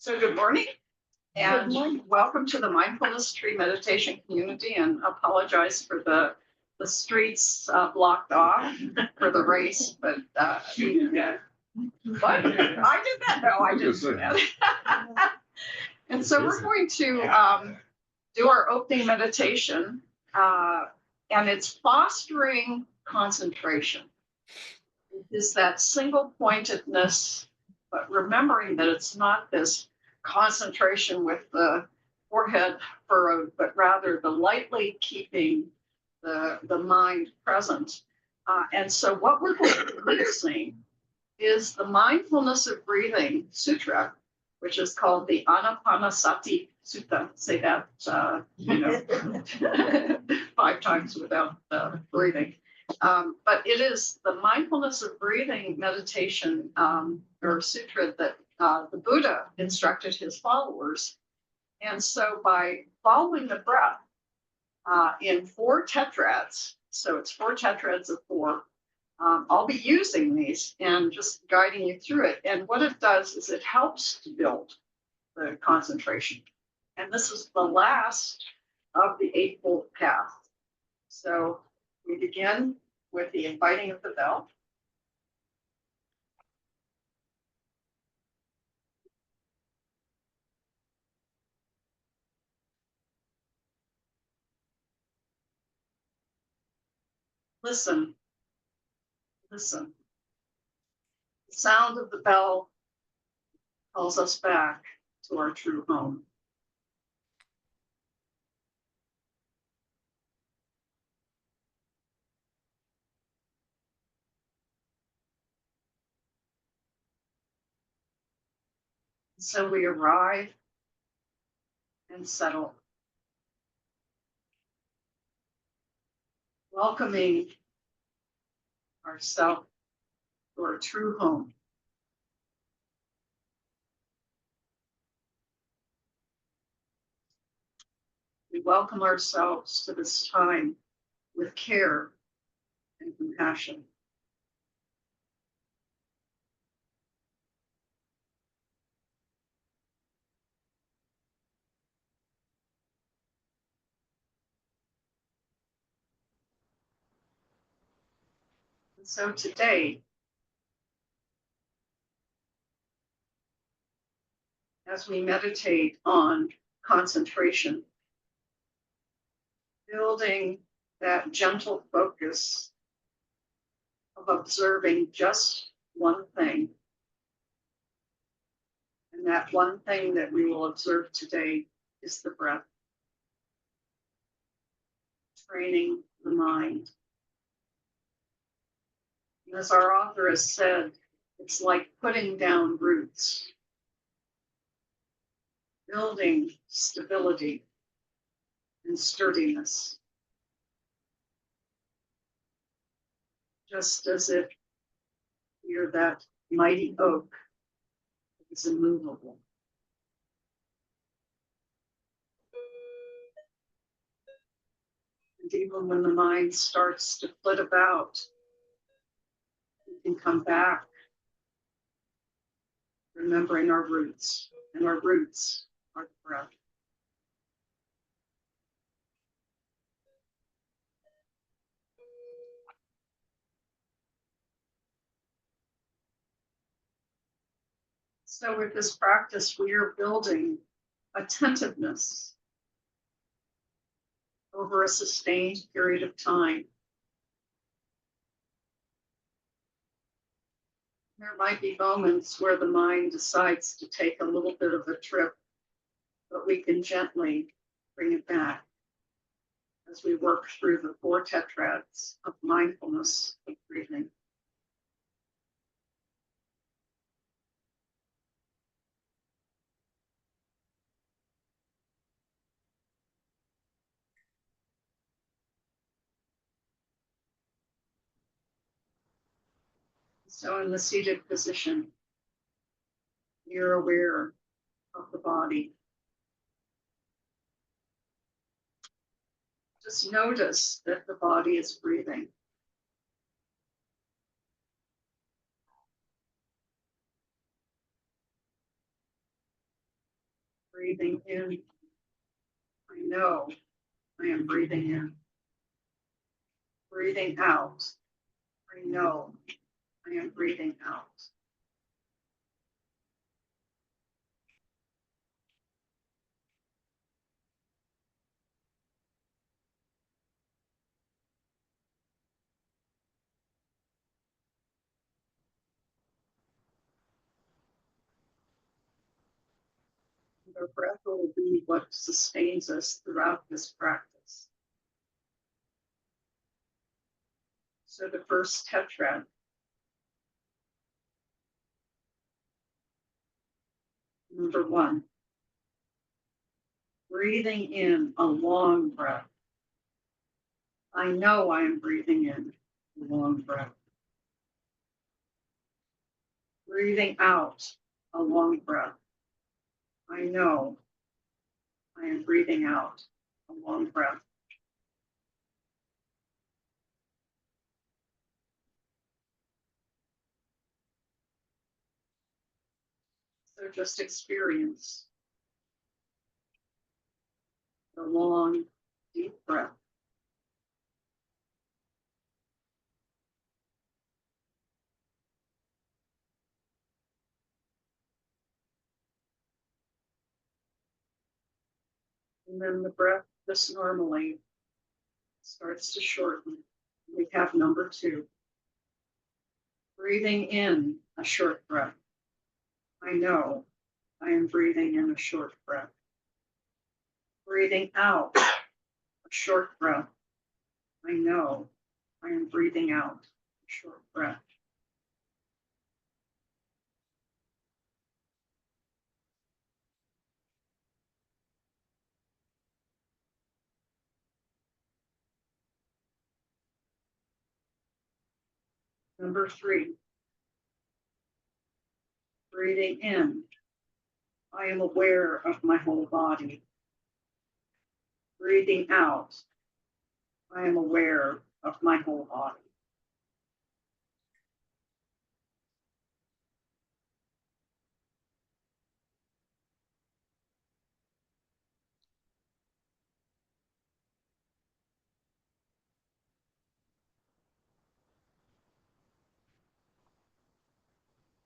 So good morning and Good morning. welcome to the Mindfulness Tree Meditation Community, and apologize for the streets blocked off for the race, but yeah. What? I did that? No, I didn't do that. And so we're going to do our opening meditation, and it's fostering concentration. It is that single pointedness, but remembering that it's not this concentration with the forehead furrowed, but rather the lightly keeping the mind present. And so what we're going to be using is the Mindfulness of Breathing Sutra, which is called the Anapanasati Sutta. Say that, 5 times without breathing. But it is the Mindfulness of Breathing meditation or sutra that the Buddha instructed his followers. And so by following the breath in 4 tetrads, so it's 4 tetrads of 4, I'll be using these and just guiding you through it. And what it does is it helps to build the concentration. And this is the last of the Eightfold Path. So we begin with the inviting of the bell. Listen, listen. The sound of the bell calls us back to our true home. So we arrive and settle, welcoming ourselves to our true home. We welcome ourselves to this time with care and compassion. And so today, as we meditate on concentration, building that gentle focus of observing just one thing. And that one thing that we will observe today is the breath. Training the mind. And as our author has said, it's like putting down roots, building stability and sturdiness. Just as if you're that mighty oak that is immovable. And even when the mind starts to flit about, we can come back, remembering our roots, and our roots are the breath. So with this practice, we are building attentiveness over a sustained period of time. There might be moments where the mind decides to take a little bit of a trip, but we can gently bring it back as we work through the 4 tetrads of mindfulness of breathing. So in the seated position, you're aware of the body. Just notice that the body is breathing. Breathing in, I know I am breathing in. Breathing out, I know I am breathing out. The breath will be what sustains us throughout this practice. So the first tetrad. Number 1, breathing in a long breath. I know I am breathing in a long breath. Breathing out a long breath. I know I am breathing out a long breath. So just experience the long, deep breath. And then the breath just normally starts to shorten. We have number 2. Breathing in a short breath. I know I am breathing in a short breath. Breathing out a short breath. I know I am breathing out a short breath. Number 3, breathing in. I am aware of my whole body. Breathing out. I am aware of my whole body.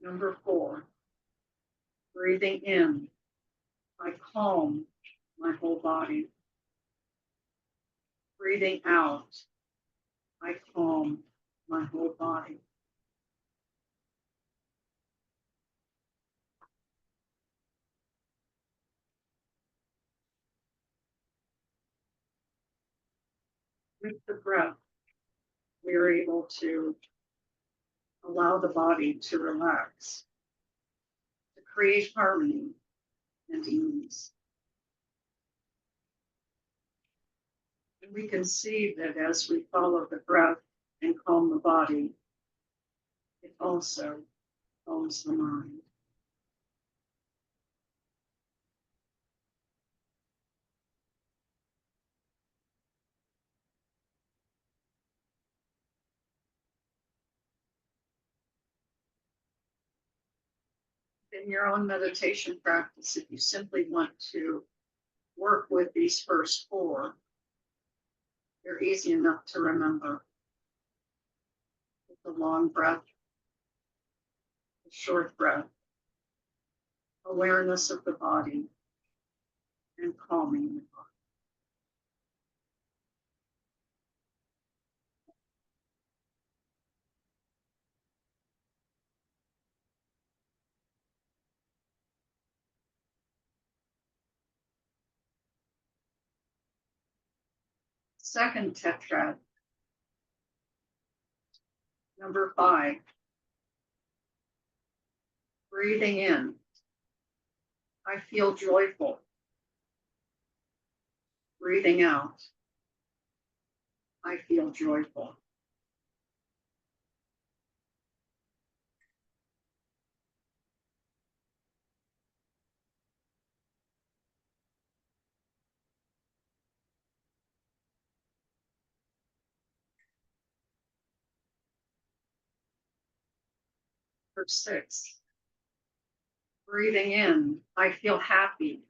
Number 4, breathing in. I calm my whole body. Breathing out. I calm my whole body. With the breath, we are able to allow the body to relax, to create harmony and ease. And we can see that as we follow the breath and calm the body, it also calms the mind. In your own meditation practice, if you simply want to work with these first 4, they're easy enough to remember. With the long breath, the short breath, awareness of the body, and calming the body. Second tetrad, number 5, breathing in. I feel joyful. Breathing out. I feel joyful. Number 6, breathing in. I feel happy.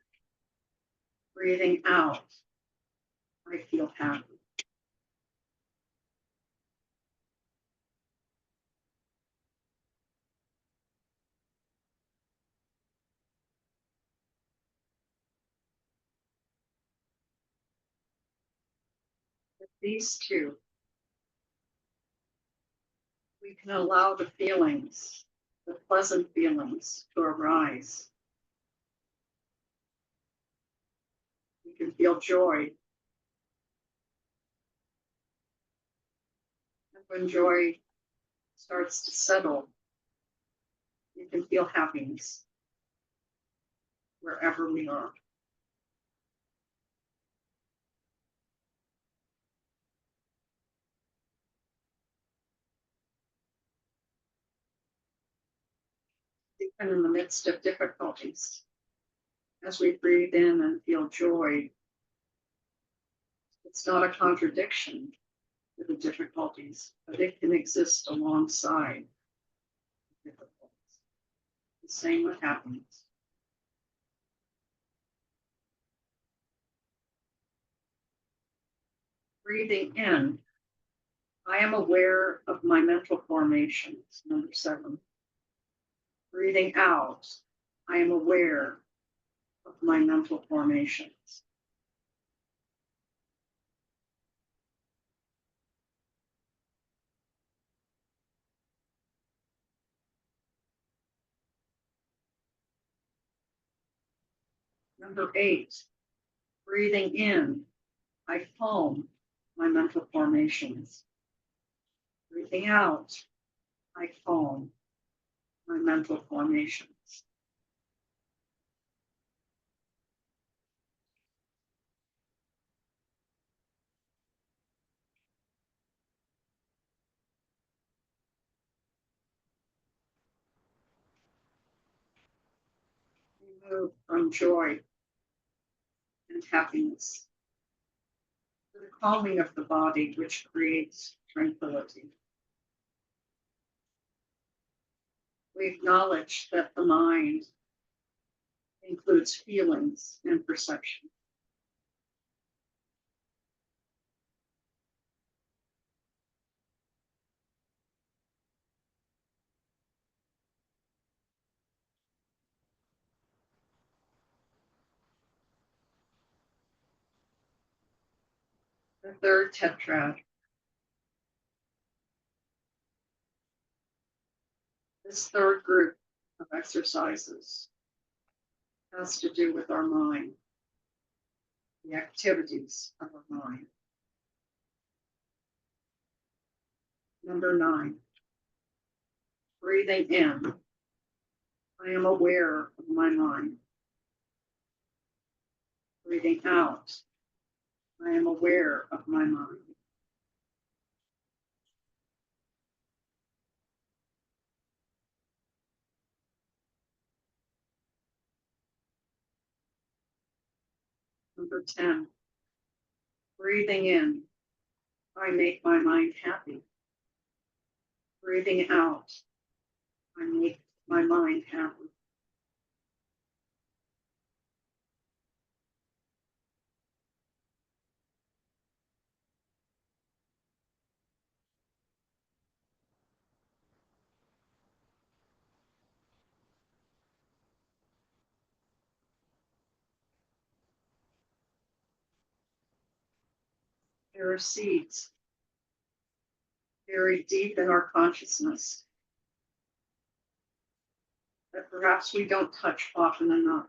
Breathing out, I feel happy. With these two, we can allow the feelings, the pleasant feelings, to arise. We can feel joy. And when joy starts to settle, you can feel happiness wherever we are. Even in the midst of difficulties, as we breathe in and feel joy, it's not a contradiction to the difficulties, but it can exist alongside difficulties. The same with happiness. Breathing in, I am aware of my mental formations, number 7. Breathing out, I am aware of my mental formations. Number 8, breathing in, I calm my mental formations. Breathing out, I calm my mental formations. We move from joy and happiness to the calming of the body, which creates tranquility. We acknowledge that the mind includes feelings and perception. The third tetrad. This third group of exercises has to do with our mind, the activities of our mind. Number 9, breathing in, I am aware of my mind. Breathing out, I am aware of my mind. Number 10, breathing in, I make my mind happy. Breathing out, I make my mind happy. There are seeds buried deep in our consciousness that perhaps we don't touch often enough.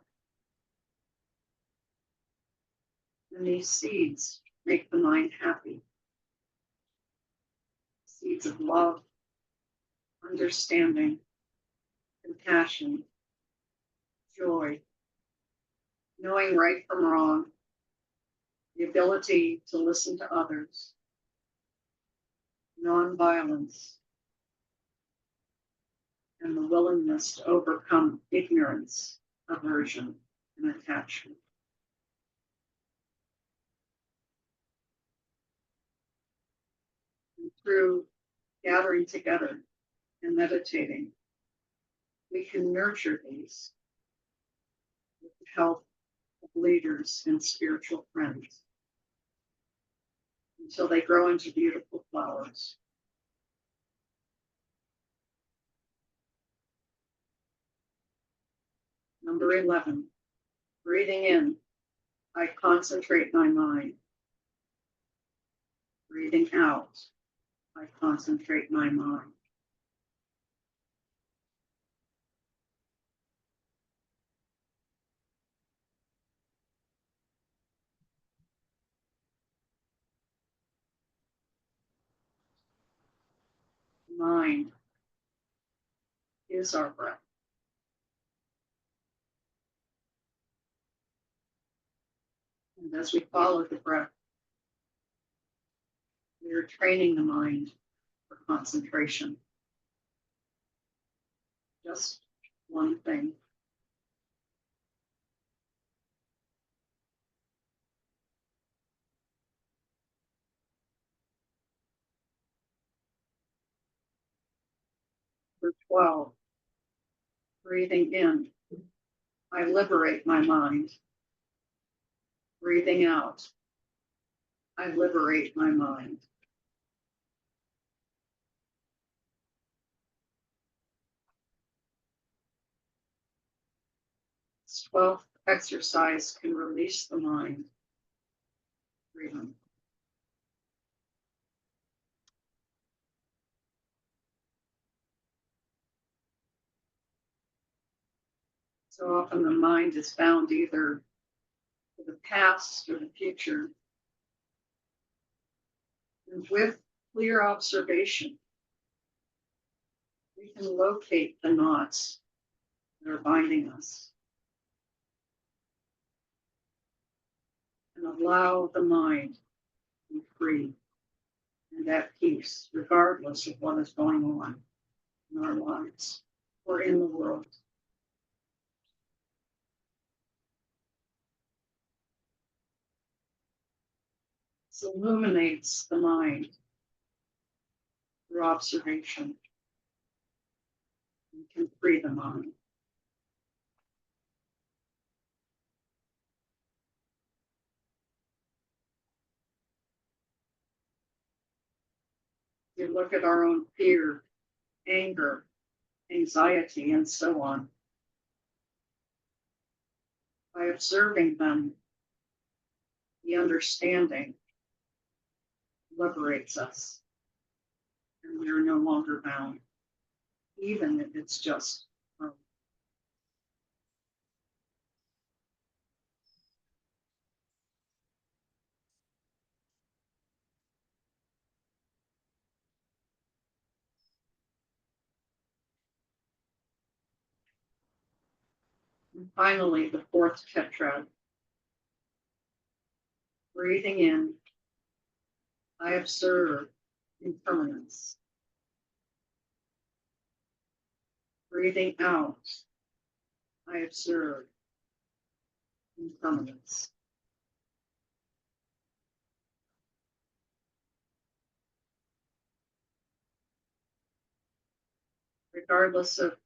And these seeds make the mind happy. Seeds of love, understanding, compassion, joy, knowing right from wrong, the ability to listen to others, nonviolence, and the willingness to overcome ignorance, aversion, and attachment. And through gathering together and meditating, we can nurture these with the help of leaders and spiritual friends until they grow into beautiful flowers. Number 11, breathing in, I concentrate my mind. Breathing out, I concentrate my mind. Mind is our breath. And as we follow the breath, we are training the mind for concentration. Just one thing. Number 12, breathing in, I liberate my mind. Breathing out, I liberate my mind. This 12th exercise can release the mind. Freedom. So often the mind is bound either to the past or the future. And with clear observation, we can locate the knots that are binding us and allow the mind to be free and at peace, regardless of what is going on in our lives or in the world. This illuminates the mind through observation and can free the mind. We look at our own fear, anger, anxiety, and so on. By observing them, the understanding liberates us, and we are no longer bound, even if it's just our. And finally, the 4th tetrad. Breathing in, I observe impermanence. Breathing out, I observe impermanence. Regardless of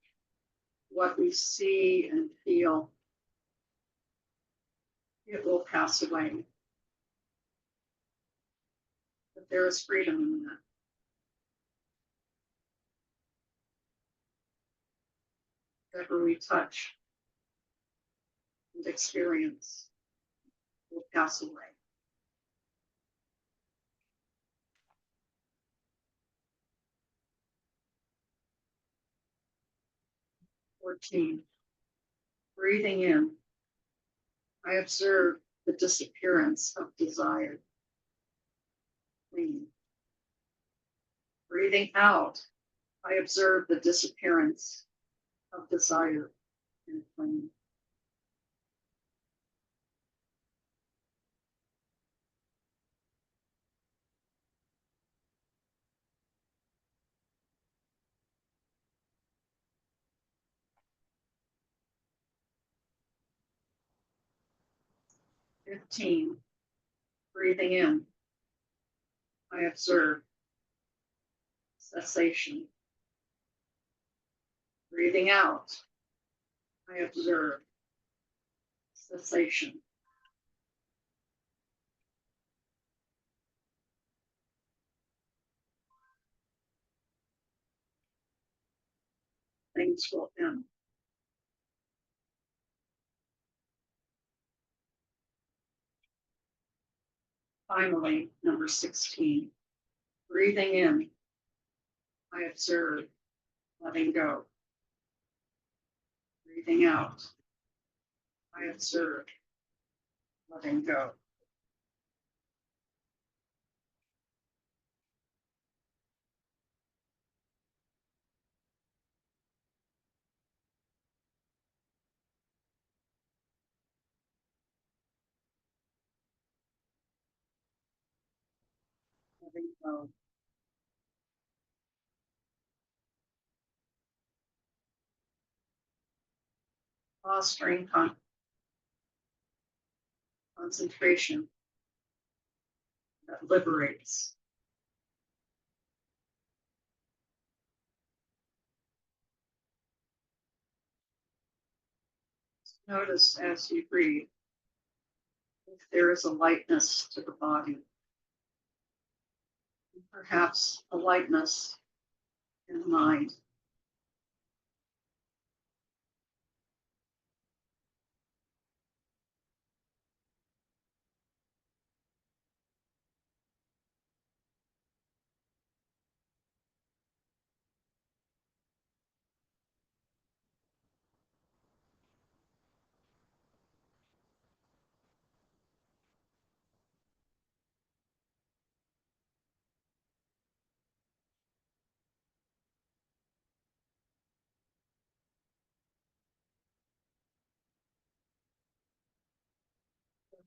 what we see and feel, it will pass away. But there is freedom in that. Whatever we touch and experience will pass away. Fourteen. Breathing in, I observe the disappearance of desire. Clean. Breathing out, I observe the disappearance of desire and clean. Fifteen. Breathing in, I observe cessation. Breathing out, I observe cessation. things will end. Finally, number 16, breathing in, I observe, letting go. Breathing out, I observe, letting go. Letting go. Fostering concentration that liberates. Notice as you breathe if there is a lightness to the body, perhaps a lightness in the mind.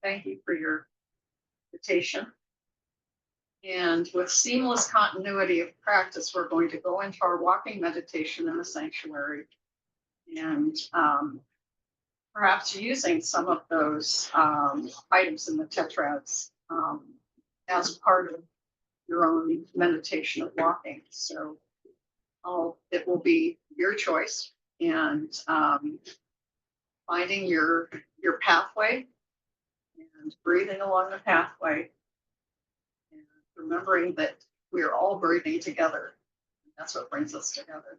Thank you for your invitation. And with seamless continuity of practice, we're going to go into our walking meditation in the sanctuary and perhaps using some of those items in the tetrads as part of your own meditation of walking. So it will be your choice and finding your pathway and breathing along the pathway and remembering that we're all breathing together. That's what brings us together.